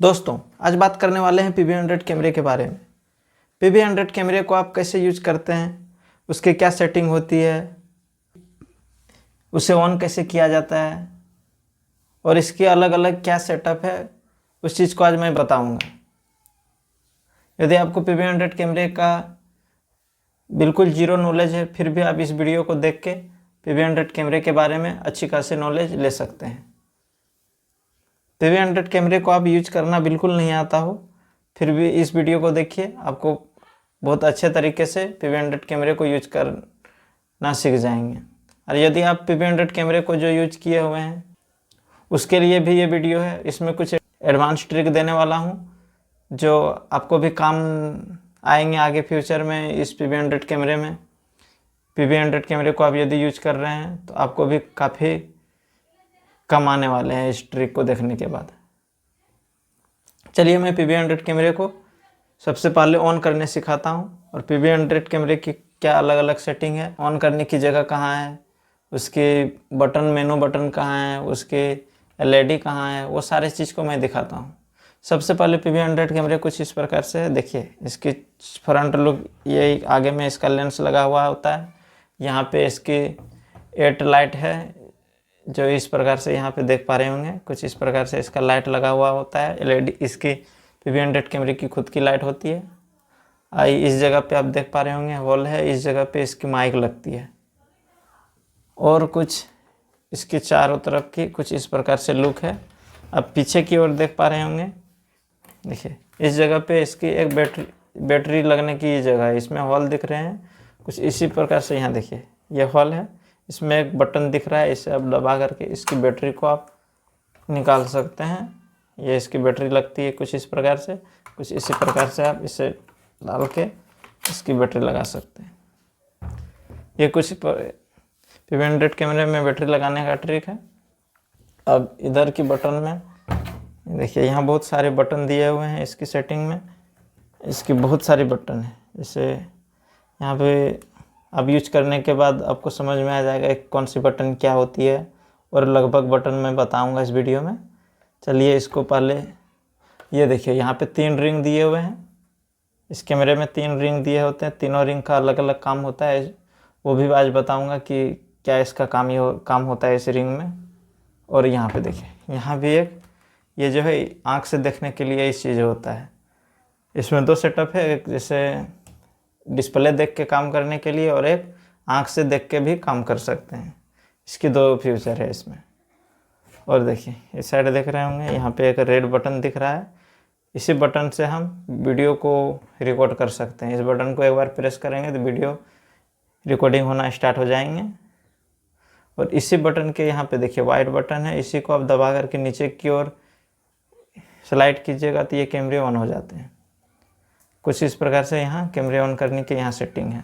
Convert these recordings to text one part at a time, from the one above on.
दोस्तों आज बात करने वाले हैं PV100 कैमरे के बारे में। PV100 कैमरे को आप कैसे यूज करते हैं, उसके क्या सेटिंग होती है, उसे ऑन कैसे किया जाता है और इसके अलग अलग क्या सेटअप है, उस चीज़ को आज मैं बताऊंगा। यदि आपको PV100 कैमरे का बिल्कुल जीरो नॉलेज है, फिर भी आप इस वीडियो को देख के PV100 कैमरे के बारे में अच्छी खासी नॉलेज ले सकते हैं। PV100 कैमरे को आप यूज करना बिल्कुल नहीं आता हो, फिर भी इस वीडियो को देखिए, आपको बहुत अच्छे तरीके से PV100 कैमरे को यूज करना सीख जाएंगे। और यदि आप PV100 कैमरे को जो यूज किए हुए हैं उसके लिए भी ये वीडियो है। इसमें कुछ एडवांस ट्रिक देने वाला हूँ जो आपको भी काम आएंगे आगे फ्यूचर में। इस PV100 कैमरे में PV100 कैमरे को आप यदि यूज कर रहे हैं तो आपको भी काफ़ी कम आने वाले हैं इस ट्रिक को देखने के बाद। चलिए मैं PV100 कैमरे को सबसे पहले ऑन करने सिखाता हूं और PV100 कैमरे की क्या अलग अलग सेटिंग है, ऑन करने की जगह कहाँ है, उसके बटन मेनू बटन कहाँ है, उसके LED कहाँ है, वो सारे चीज़ को मैं दिखाता हूं। सबसे पहले PV100 कैमरे कुछ इस प्रकार से है। देखिए इसकी फ्रंट लुक, ये आगे में इसका लेंस लगा हुआ होता है। यहाँ पे इसकी 8 लाइट है जो इस प्रकार से यहाँ पे देख पा रहे होंगे। कुछ इस प्रकार से इसका लाइट लगा हुआ होता है। LED इसकी PV100 कैमरे की खुद की लाइट होती है। इस जगह पे आप देख पा रहे होंगे होल है, इस जगह पे इसकी माइक लगती है। और कुछ इसके चारों तरफ की कुछ इस प्रकार से लुक है। अब पीछे की ओर देख पा रहे होंगे, देखिए इस जगह पे इसकी एक बैटरी लगने की जगह है, इसमें हॉल दिख रहे हैं कुछ इसी प्रकार से। यहाँ देखिए ये हॉल है, इसमें एक बटन दिख रहा है, इसे आप दबा करके इसकी बैटरी को आप निकाल सकते हैं। ये इसकी बैटरी लगती है कुछ इस प्रकार से, कुछ इसी प्रकार से आप इसे डाल के इसकी बैटरी लगा सकते हैं। ये कुछ PV100 कैमरे में बैटरी लगाने का ट्रिक है। अब इधर की बटन में देखिए यहाँ बहुत सारे बटन दिए हुए हैं। इसकी सेटिंग में इसकी बहुत सारी बटन है। जैसे यहाँ पे अब यूज करने के बाद आपको समझ में आ जाएगा कौन सी बटन क्या होती है, और लगभग बटन मैं बताऊंगा इस वीडियो में। चलिए इसको पहले ये देखिए यहाँ पे 3 रिंग दिए हुए हैं। इस कैमरे में 3 रिंग दिए होते हैं, तीनों रिंग का अलग अलग काम होता है। वो भी आज बताऊंगा कि क्या इसका काम होता है इस रिंग में। और यहाँ पे देखिए यहाँ भी एक ये जो है आँख से देखने के लिए इस चीज़ होता है। इसमें 2 सेटअप है, एक जैसे डिस्प्ले देख के काम करने के लिए और एक आँख से देख के भी काम कर सकते हैं। इसकी 2 फीचर है इसमें। और देखिए इस साइड देख रहे होंगे यहाँ पे एक रेड बटन दिख रहा है। इसी बटन से हम वीडियो को रिकॉर्ड कर सकते हैं। इस बटन को एक बार प्रेस करेंगे तो वीडियो रिकॉर्डिंग होना स्टार्ट हो जाएंगे। और इसी बटन के यहाँ पे देखिए वाइट बटन है, इसी को आप दबा करके नीचे की ओर स्लाइड कीजिएगा तो ये कैमरे ऑन हो जाते हैं। कुछ इस प्रकार से यहाँ कैमरे ऑन करने की यहाँ सेटिंग है।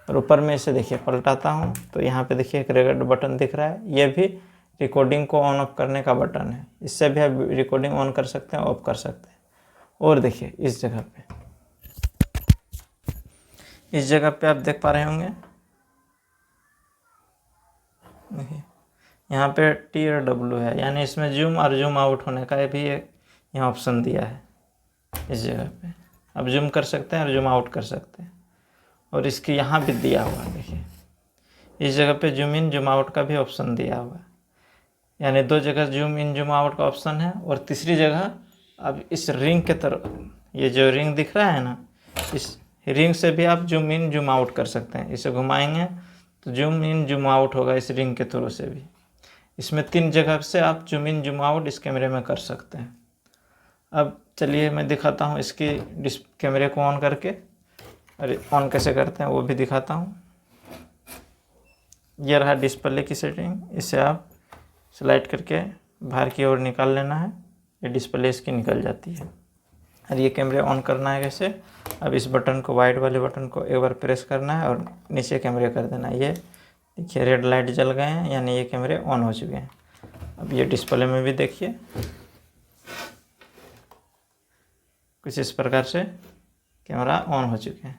और ऊपर में इसे देखिए पलटाता हूँ तो यहाँ पे देखिए एक रेड बटन दिख रहा है, ये भी रिकॉर्डिंग को ऑन ऑफ करने का बटन है। इससे भी आप रिकॉर्डिंग ऑन कर सकते हैं, ऑफ कर सकते हैं। और देखिए इस जगह पे आप देख पा रहे होंगे, देखिए यहाँ पे T और W है, यानी इसमें जूम और जूम आउट होने का भी एक यहाँ ऑप्शन दिया है। इस जगह पे आप जूम कर सकते हैं और जूम आउट कर सकते हैं। और इसके यहाँ भी दिया हुआ है, देखिए इस जगह पे जूम इन जूम आउट का भी ऑप्शन दिया हुआ है। यानी 2 जगह जूम इन जूम आउट का ऑप्शन है। और तीसरी जगह अब इस रिंग के तरफ, ये जो रिंग दिख रहा है ना, इस रिंग से भी आप जूम इन जूम आउट कर सकते हैं। इसे घुमाएंगे तो जूम इन जूम आउट होगा इस रिंग के थ्रू से भी। इसमें 3 जगह से आप जूम इन जूम आउट इस कैमरे में कर सकते हैं। अब चलिए मैं दिखाता हूँ इसकी कैमरे को ऑन करके, अरे ऑन कैसे करते हैं वो भी दिखाता हूँ। यह रहा डिस्प्ले की सेटिंग, इसे आप स्लाइड करके बाहर की ओर निकाल लेना है, ये डिस्प्ले इसकी निकल जाती है। और ये कैमरे ऑन करना है कैसे, अब इस बटन को, वाइट वाले बटन को एक बार प्रेस करना है और नीचे कैमरे कर देना है। ये देखिए रेड लाइट जल गए हैं, यानी ये कैमरे ऑन हो चुके हैं। अब ये डिस्प्ले में भी देखिए कुछ इस प्रकार से कैमरा ऑन हो चुके हैं।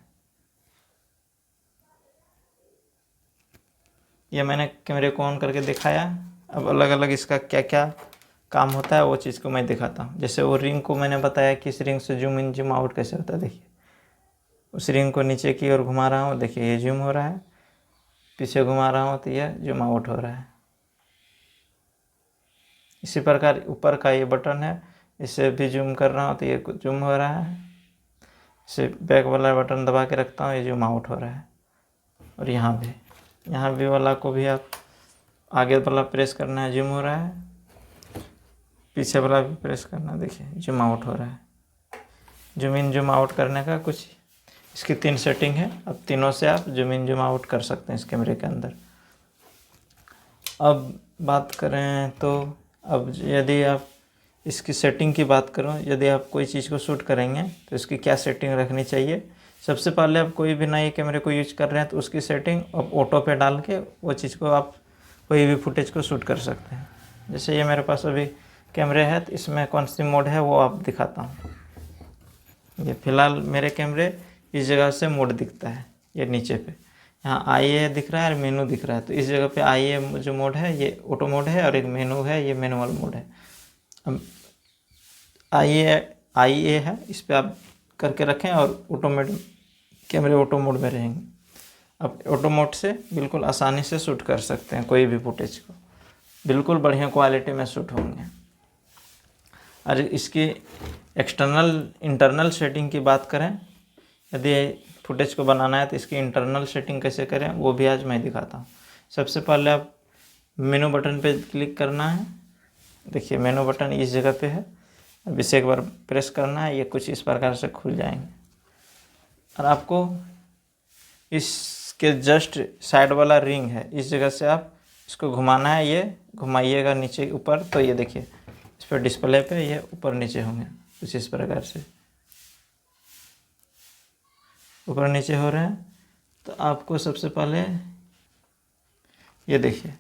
ये मैंने कैमरे को ऑन करके दिखाया। अब अलग अलग इसका क्या क्या काम होता है वो चीज़ को मैं दिखाता हूँ। जैसे वो रिंग को मैंने बताया कि इस रिंग से जूम इन जूम आउट कैसे होता है। देखिए उस रिंग को नीचे की ओर घुमा रहा हूँ, देखिए ये जूम हो रहा है, पीछे घुमा रहा हूँ तो ये जूम आउट हो रहा है। इसी प्रकार ऊपर का ये बटन है, इसे भी जूम कर रहा हूँ तो ये जूम हो रहा है। इसे बैक वाला बटन दबा के रखता हूँ, ये जूम आउट हो रहा है। और यहाँ भी वाला को भी आप आगे वाला प्रेस करना है, जूम हो रहा है, पीछे वाला भी प्रेस करना, देखिए जूम आउट हो रहा है। जूम इन जूम आउट करने का कुछ इसकी 3 सेटिंग है। अब तीनों से आप जूम इन जूम आउट कर सकते हैं इस कैमरे के अंदर। अब बात करें तो अब यदि आप इसकी सेटिंग की बात करूं, यदि आप कोई चीज़ को शूट करेंगे तो इसकी क्या सेटिंग रखनी चाहिए। सबसे पहले आप कोई भी नए कैमरे को यूज कर रहे हैं तो उसकी सेटिंग आप ऑटो पे डाल के वो चीज़ को आप कोई भी फुटेज को शूट कर सकते हैं। जैसे ये मेरे पास अभी कैमरे है तो इसमें कौन सी मोड है वो आप दिखाता हूँ। ये फ़िलहाल मेरे कैमरे इस जगह से मोड दिखता है, ये नीचे पे यहाँ IA दिख रहा है और मेनू दिख रहा है। तो इस जगह पे IA जो मोड है ये ऑटो मोड है और एक मेनू है ये मैनुअल मोड है। अब IA है, इस पर आप करके रखें और ऑटोमेटिक कैमरे ऑटो मोड में रहेंगे। अब ऑटो मोड से बिल्कुल आसानी से शूट कर सकते हैं कोई भी फुटेज को, बिल्कुल बढ़िया क्वालिटी में शूट होंगे। और इसकी एक्सटर्नल इंटरनल सेटिंग की बात करें, यदि फुटेज को बनाना है तो इसकी इंटरनल सेटिंग कैसे करें वो भी आज मैं दिखाता हूँ। सबसे पहले आप मेनू बटन पे क्लिक करना है, देखिए मेनू बटन इस जगह पे है। अब इसे एक बार प्रेस करना है, ये कुछ इस प्रकार से खुल जाएंगे और आपको इसके जस्ट साइड वाला रिंग है, इस जगह से आप इसको घुमाना है। ये घुमाइएगा नीचे ऊपर तो ये देखिए इस पर डिस्प्ले पे ये ऊपर नीचे होंगे, कुछ इस प्रकार से ऊपर नीचे हो रहे हैं। तो आपको सबसे पहले ये देखिए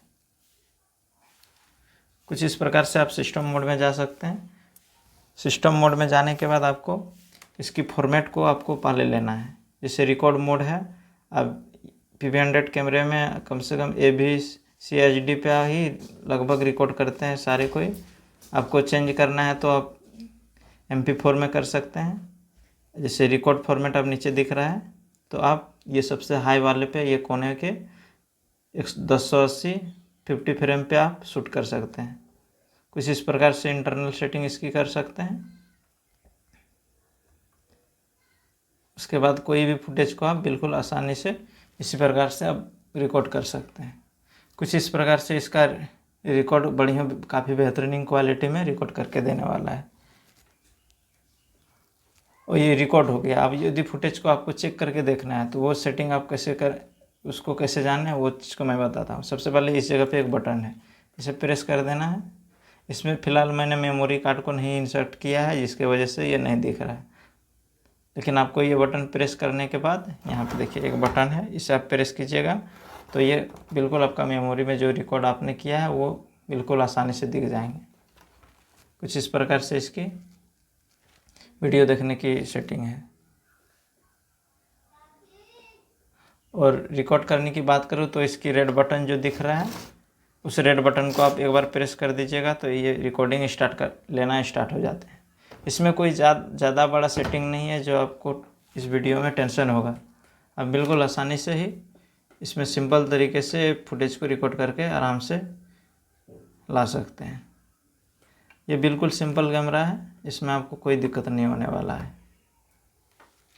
कुछ इस प्रकार से आप सिस्टम मोड में जा सकते हैं। सिस्टम मोड में जाने के बाद आपको इसकी फॉर्मेट को आपको पहले लेना है। जैसे रिकॉर्ड मोड है, अब PV100 कैमरे में कम से कम AVC HD पे ही लगभग रिकॉर्ड करते हैं सारे कोई। आपको चेंज करना है तो आप MP4 में कर सकते हैं। जैसे रिकॉर्ड फॉर्मेट अब नीचे दिख रहा है तो आप ये सबसे हाई वाले पे ये कोने के 1080 50 फ्रेम पे आप शूट कर सकते हैं। कुछ इस प्रकार से इंटरनल सेटिंग इसकी कर सकते हैं। उसके बाद कोई भी फुटेज को आप बिल्कुल आसानी से इसी प्रकार से आप रिकॉर्ड कर सकते हैं। कुछ इस प्रकार से इसका रिकॉर्ड बढ़िया काफ़ी बेहतरीन क्वालिटी में रिकॉर्ड करके देने वाला है। और ये रिकॉर्ड हो गया। अब यदि फुटेज को आपको चेक करके देखना है तो वो सेटिंग आप कैसे उसको कैसे जानना है वो चीज़ को मैं बताता हूँ। सबसे पहले इस जगह पे एक बटन है, इसे प्रेस कर देना है। इसमें फ़िलहाल मैंने मेमोरी कार्ड को नहीं इंसर्ट किया है जिसके वजह से ये नहीं दिख रहा है, लेकिन आपको ये बटन प्रेस करने के बाद यहाँ पे देखिए एक बटन है, इसे आप प्रेस कीजिएगा तो ये बिल्कुल आपका मेमोरी में जो रिकॉर्ड आपने किया है वो बिल्कुल आसानी से दिख जाएंगे। कुछ इस प्रकार से इसकी वीडियो देखने की सेटिंग है। और रिकॉर्ड करने की बात करूँ तो इसकी रेड बटन जो दिख रहा है उस रेड बटन को आप एक बार प्रेस कर दीजिएगा तो ये रिकॉर्डिंग स्टार्ट हो जाते हैं। इसमें कोई ज़्यादा बड़ा सेटिंग नहीं है जो आपको इस वीडियो में टेंशन होगा। आप बिल्कुल आसानी से ही इसमें सिंपल तरीके से फुटेज को रिकॉर्ड करके आराम से ला सकते हैं। ये बिल्कुल सिंपल कैमरा है, इसमें आपको कोई दिक्कत नहीं होने वाला है।